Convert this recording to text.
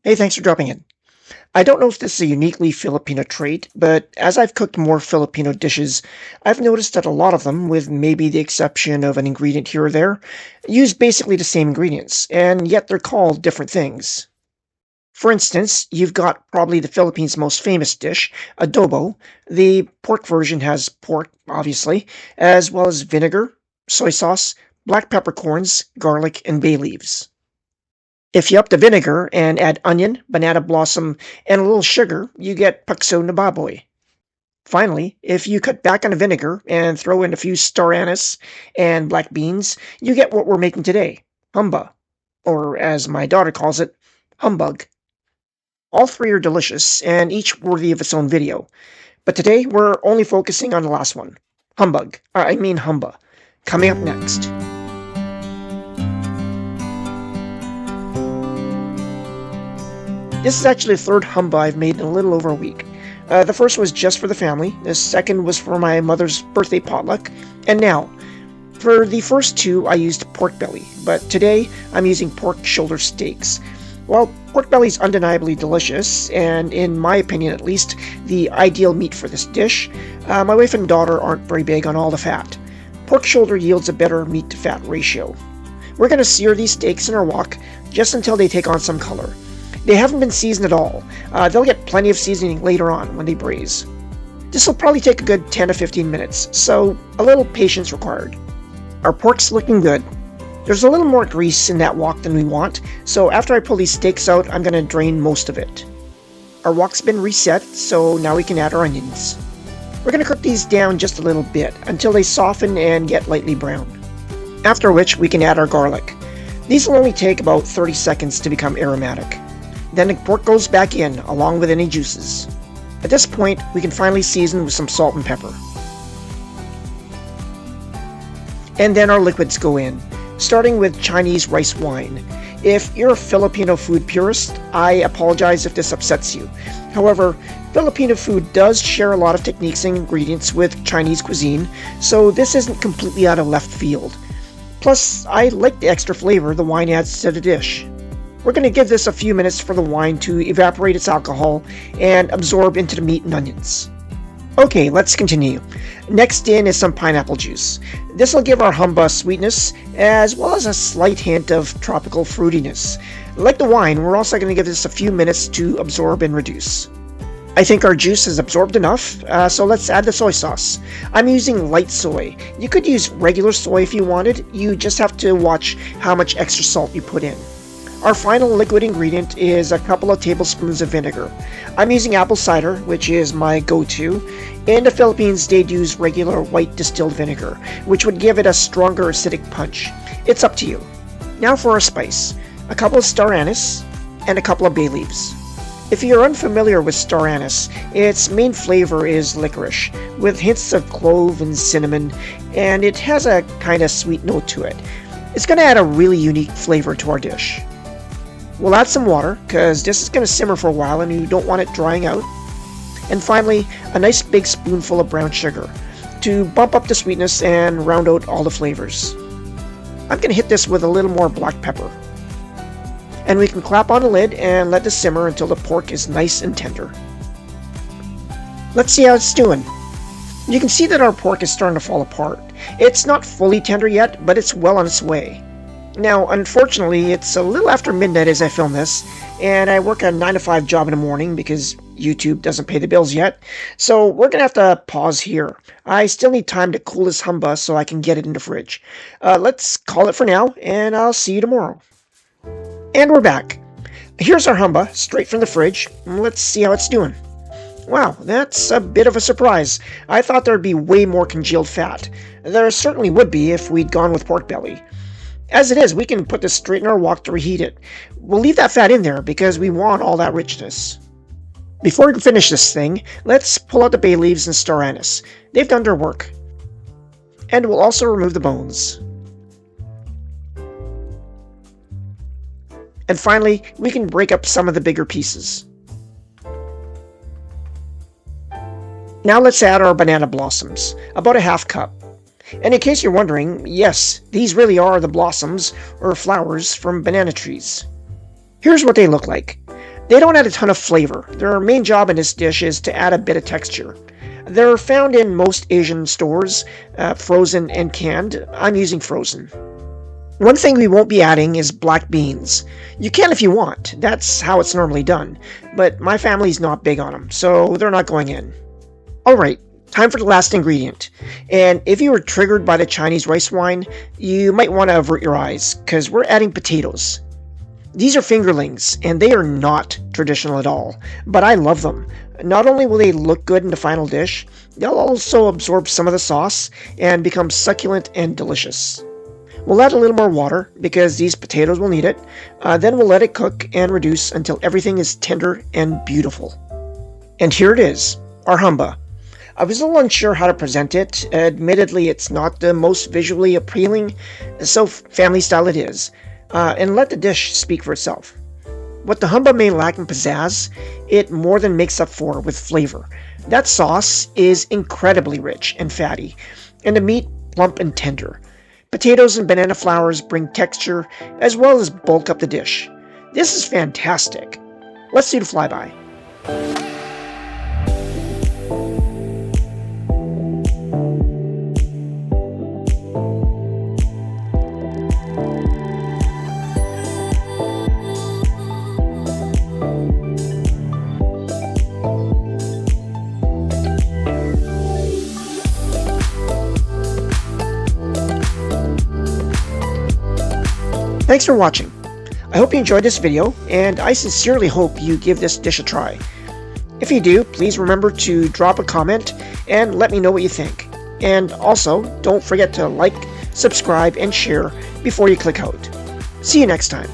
Hey, thanks for dropping in. I don't know if this is a uniquely Filipino trait, but as I've cooked more Filipino dishes, I've noticed that a lot of them, with maybe the exception of an ingredient here or there, use basically the same ingredients, and yet they're called different things. For instance, you've got probably the Philippines' most famous dish, adobo. The pork version has pork, obviously, as well as vinegar, soy sauce, black peppercorns, garlic, and bay leaves. If you up the vinegar and add onion, banana blossom, and a little sugar, you get pakso na baboy. Finally, if you cut back on the vinegar and throw in a few star anise and black beans, you get what we're making today, humba, or as my daughter calls it, humbug. All three are delicious and each worthy of its own video, but today we're only focusing on the last one, humbug. I mean humba. Coming up next. This is actually the third humba I've made in a little over a week. The first was just for the family, the second was for my mother's birthday potluck, and now, for the first two I used pork belly, but today I'm using pork shoulder steaks. While pork belly is undeniably delicious, and in my opinion at least, the ideal meat for this dish, my wife and daughter aren't very big on all the fat. Pork shoulder yields a better meat to fat ratio. We're going to sear these steaks in our wok just until they take on some color. They haven't been seasoned at all. They'll get plenty of seasoning later on when they braise. This will probably take a good 10 to 15 minutes, so a little patience required. Our pork's looking good. There's a little more grease in that wok than we want, so after I pull these steaks out, I'm going to drain most of it. Our wok's been reset, so now we can add our onions. We're going to cook these down just a little bit until they soften and get lightly brown. After which, we can add our garlic. These will only take about 30 seconds to become aromatic. Then the pork goes back in, along with any juices. At this point, we can finally season with some salt and pepper. And then our liquids go in, starting with Chinese rice wine. If you're a Filipino food purist, I apologize if this upsets you. However, Filipino food does share a lot of techniques and ingredients with Chinese cuisine, so this isn't completely out of left field. Plus, I like the extra flavor the wine adds to the dish. We're going to give this a few minutes for the wine to evaporate its alcohol and absorb into the meat and onions. Okay, let's continue. Next in is some pineapple juice. This will give our humba sweetness as well as a slight hint of tropical fruitiness. Like the wine, we're also going to give this a few minutes to absorb and reduce. I think our juice has absorbed enough, so let's add the soy sauce. I'm using light soy. You could use regular soy if you wanted, you just have to watch how much extra salt you put in. Our final liquid ingredient is a couple of tablespoons of vinegar. I'm using apple cider, which is my go-to. In the Philippines, they'd use regular white distilled vinegar, which would give it a stronger acidic punch. It's up to you. Now for our spice. A couple of star anise and a couple of bay leaves. If you're unfamiliar with star anise, its main flavor is licorice, with hints of clove and cinnamon, and it has a kind of sweet note to it. It's going to add a really unique flavor to our dish. We'll add some water, because this is going to simmer for a while and you don't want it drying out. And finally, a nice big spoonful of brown sugar to bump up the sweetness and round out all the flavors. I'm going to hit this with a little more black pepper. And we can clap on the lid and let this simmer until the pork is nice and tender. Let's see how it's doing. You can see that our pork is starting to fall apart. It's not fully tender yet, but it's well on its way. Now, unfortunately, it's a little after midnight as I film this, and I work a 9-to-5 job in the morning because YouTube doesn't pay the bills yet, so we're going to have to pause here. I still need time to cool this humba so I can get it in the fridge. Let's call it for now, and I'll see you tomorrow. And we're back. Here's our humba, straight from the fridge. Let's see how it's doing. Wow, that's a bit of a surprise. I thought there'd be way more congealed fat. There certainly would be if we'd gone with pork belly. As it is, we can put this straight in our wok to reheat it. We'll leave that fat in there because we want all that richness. Before we finish this thing, let's pull out the bay leaves and star anise. They've done their work. And we'll also remove the bones. And finally, we can break up some of the bigger pieces. Now let's add our banana blossoms, about a half cup. And in case you're wondering, yes, these really are the blossoms or flowers from banana trees. Here's what they look like. They don't add a ton of flavor. Their main job in this dish is to add a bit of texture. They're found in most Asian stores, frozen and canned. I'm using frozen. One thing we won't be adding is black beans. You can if you want, that's how it's normally done, but my family's not big on them, so they're not going in. Alright, time for the last ingredient. And if you were triggered by the Chinese rice wine, you might want to avert your eyes, because we're adding potatoes. These are fingerlings, and they are not traditional at all, but I love them. Not only will they look good in the final dish, they'll also absorb some of the sauce and become succulent and delicious. We'll add a little more water because these potatoes will need it. Then we'll let it cook and reduce until everything is tender and beautiful. And here it is, our humba. I was a little unsure how to present it. Admittedly, it's not the most visually appealing, so family style it is. And let the dish speak for itself. What the humba may lack in pizzazz, it more than makes up for with flavor. That sauce is incredibly rich and fatty, and the meat plump and tender. Potatoes and banana flowers bring texture as well as bulk up the dish. This is fantastic. Let's do the flyby. Thanks for watching. I hope you enjoyed this video, and I sincerely hope you give this dish a try. If you do, please remember to drop a comment and let me know what you think. And also, don't forget to like, subscribe, and share before you click out. See you next time.